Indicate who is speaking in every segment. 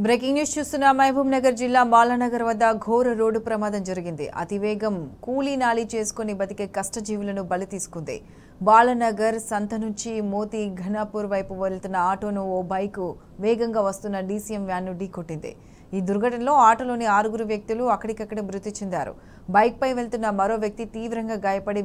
Speaker 1: Breaking news చూస్తున్న మహబూబ్ నగర్ జిల్లా బాలానగర్ వద్ద ఘోర రోడ్డు ప్రమాదం జరిగింది. అతివేగం కూలీ నాలి చేసుకుని బతికే కష్టజీవులను బలి తీసుకుంది. బాలానగర్ సంత నుంచి మోతి ఘనాపూర్ వైపు వెళ్తున్న ఆటోను ఓ బైక్ వేగంగా వస్తున్న డీసీఎం వ్యాన్ను ఢీకొట్టింది. ఈ దుర్ఘటనలో ఆటోలోని 6 వ్యక్తులు అక్కడికక్కడే మృతి చెందారు. బైక్పై వెళ్తున్న మరో వ్యక్తి తీవ్రంగా గాయపడి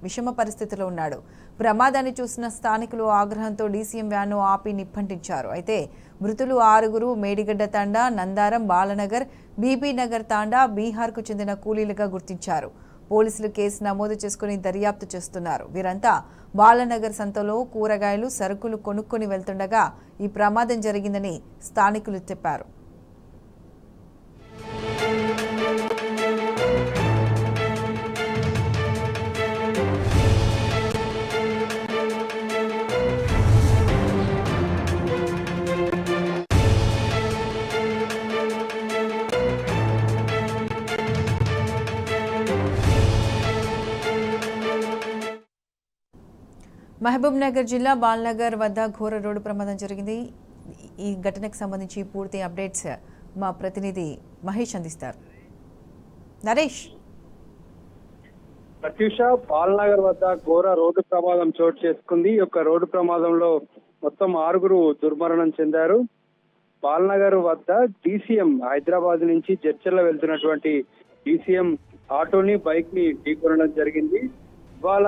Speaker 1: విషమ పరిస్థితిలో ఉన్నాడు. ప్రమాదాన్ని చూసిన స్థానికులు ఆగ్రహంతో డీసీఎం వ్యాన్ను ఆపి నిప్పంటించారు. అయితే మృతులు 6 మేడిగడ్డ తాండా, నందారం, బాలానగర్, బీబీ నగర్ తాండా, బీహార్కు చెందిన కూలీలుగా గుర్తించారు. పోలీసులు కేసు నమోదు చేసుకుని దర్యాప్తు చేస్తున్నారు. వీరంతా బాలానగర్ సంతలో కూరగాయలు, సరుకులు కొనుక్కొని వెళ్తుండగా ఈ ప్రమాదం జరిగిందని స్థానికులు చెప్పారు. మహబూబ్ నగర్ జిల్లా బాలానగర్ వద్ద ఘోర రోడ్డు ప్రమాదం జరిగింది. ఈ ఘటనకు సంబంధించి పూర్తి అప్డేట్స్ మా ప్రతినిధి మహేష్ అందిస్తారు. నరేష్.
Speaker 2: ప్రత్యూష, బాలానగర్ వద్ద ఘోర రోడ్డు ప్రమాదం చోటు చేసుకుంది. ఈ యొక్క రోడ్డు ప్రమాదంలో మొత్తం 6 దుర్మరణం చెందారు. బాలానగర్ వద్ద డీసీఎం హైదరాబాద్ నుంచి జడ్చర్ల వెళ్తున్నటువంటి డీసీఎం ఆటోని బైక్ ని ఢీకొనడం జరిగింది. ఇవాళ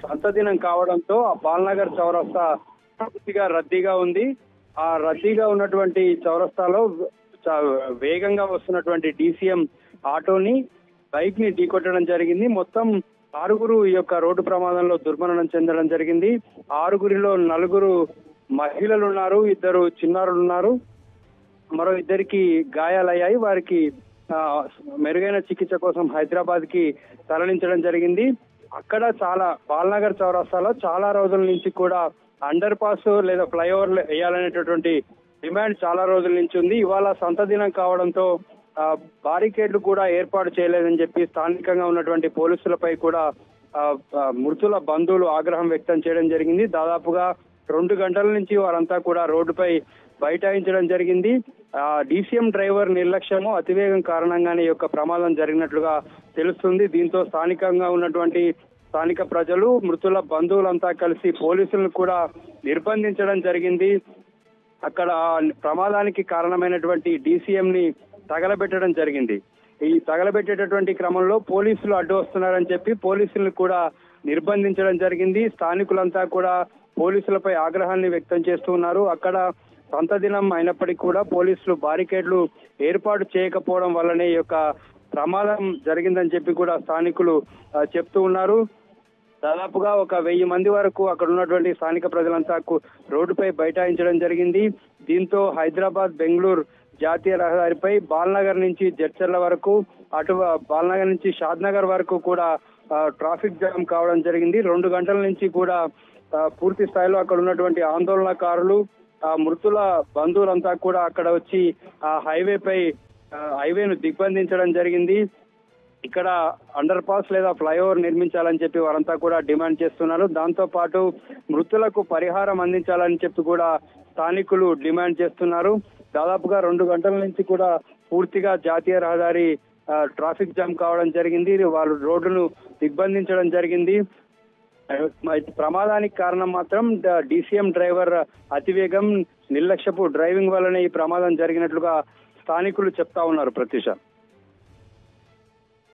Speaker 2: సంత దినం కావడంతో ఆ బాలానగర్ చౌరస్తా పూర్తిగా రద్దీగా ఉంది. ఆ రద్దీగా ఉన్నటువంటి చౌరస్తాలో వేగంగా వస్తున్నటువంటి డీసీఎం ఆటోని బైక్ ని ఢీకొట్టడం జరిగింది. మొత్తం 6 ఈ యొక్క రోడ్డు ప్రమాదంలో దుర్మరణం చెందడం జరిగింది. 6లో 4 మహిళలు ఉన్నారు, 2 చిన్నారులు ఉన్నారు. మరో 2కి గాయాలయ్యాయి. వారికి మెరుగైన చికిత్స కోసం హైదరాబాద్ కి తరలించడం జరిగింది. అక్కడ బాలానగర్ చౌరస్తాలో చాలా రోజుల నుంచి కూడా అండర్ పాస్ లేదా ఫ్లైఓవర్ వేయాలనేటటువంటి డిమాండ్ చాలా రోజుల నుంచి ఉంది. ఇవాళ సంత దినం కావడంతో బారికేడ్లు కూడా ఏర్పాటు చేయలేదని చెప్పి స్థానికంగా ఉన్నటువంటి పోలీసులపై కూడా మృతుల బంధువులు ఆగ్రహం వ్యక్తం చేయడం జరిగింది. దాదాపుగా 2 గంటల నుంచి వారంతా కూడా రోడ్డుపై బైఠాయించడం జరిగింది. డీసీఎం డ్రైవర్ నిర్లక్ష్యము, అతివేగం కారణంగానే ఈ యొక్క ప్రమాదం జరిగినట్లుగా తెలుస్తుంది. దీంతో స్థానికంగా ఉన్నటువంటి స్థానిక ప్రజలు, మృతుల బంధువులంతా కలిసి పోలీసులను కూడా నిర్బంధించడం జరిగింది. అక్కడ ప్రమాదానికి కారణమైనటువంటి డీసీఎం ని తగలబెట్టడం జరిగింది. ఈ తగలబెట్టేటటువంటి క్రమంలో పోలీసులు అడ్డు వస్తున్నారని చెప్పి పోలీసులను కూడా నిర్బంధించడం జరిగింది. స్థానికులంతా కూడా పోలీసులపై ఆగ్రహాన్ని వ్యక్తం చేస్తూ ఉన్నారు. అక్కడ సంత దినం అయినప్పటికీ కూడా పోలీసులు బారికేడ్లు ఏర్పాటు చేయకపోవడం వల్లనే ఈ యొక్క ప్రమాదం జరిగిందని చెప్పి కూడా స్థానికులు చెప్తూ ఉన్నారు. దాదాపుగా 1000 మంది వరకు అక్కడ ఉన్నటువంటి స్థానిక ప్రజలంతా రోడ్డుపై బైఠాయించడం జరిగింది. దీంతో హైదరాబాద్ బెంగళూరు జాతీయ రహదారిపై బాలానగర్ నుంచి జడ్చర్ల వరకు, అటు బాలానగర్ నుంచి షాద్నగర్ వరకు కూడా ట్రాఫిక్ జామ్ కావడం జరిగింది. 2 గంటల నుంచి కూడా పూర్తి స్థాయిలో అక్కడ ఉన్నటువంటి ఆందోళనకారులు, మృతుల బంధువులంతా కూడా అక్కడ వచ్చి ఆ హైవేను దిగ్బంధించడం జరిగింది. ఇక్కడ అండర్ పాస్ లేదా ఫ్లైఓవర్ నిర్మించాలని చెప్పి వారంతా కూడా డిమాండ్ చేస్తున్నారు. దాంతో పాటు మృతులకు పరిహారం అందించాలని చెప్పి కూడా స్థానికులు డిమాండ్ చేస్తున్నారు. దాదాపుగా 2 గంటల నుంచి కూడా పూర్తిగా జాతీయ రహదారి ట్రాఫిక్ జామ్ కావడం జరిగింది. వాళ్ళు రోడ్డును దిగ్బంధించడం జరిగింది. ప్రమాదానికి కారణం మాత్రం డీసీఎం డ్రైవర్ అతివేగం, నిర్లక్ష్యపు డ్రైవింగ్ వల్లనే ఈ ప్రమాదం జరిగినట్లుగా స్థానికులు చెప్తా ఉన్నారు. ప్రత్యూష.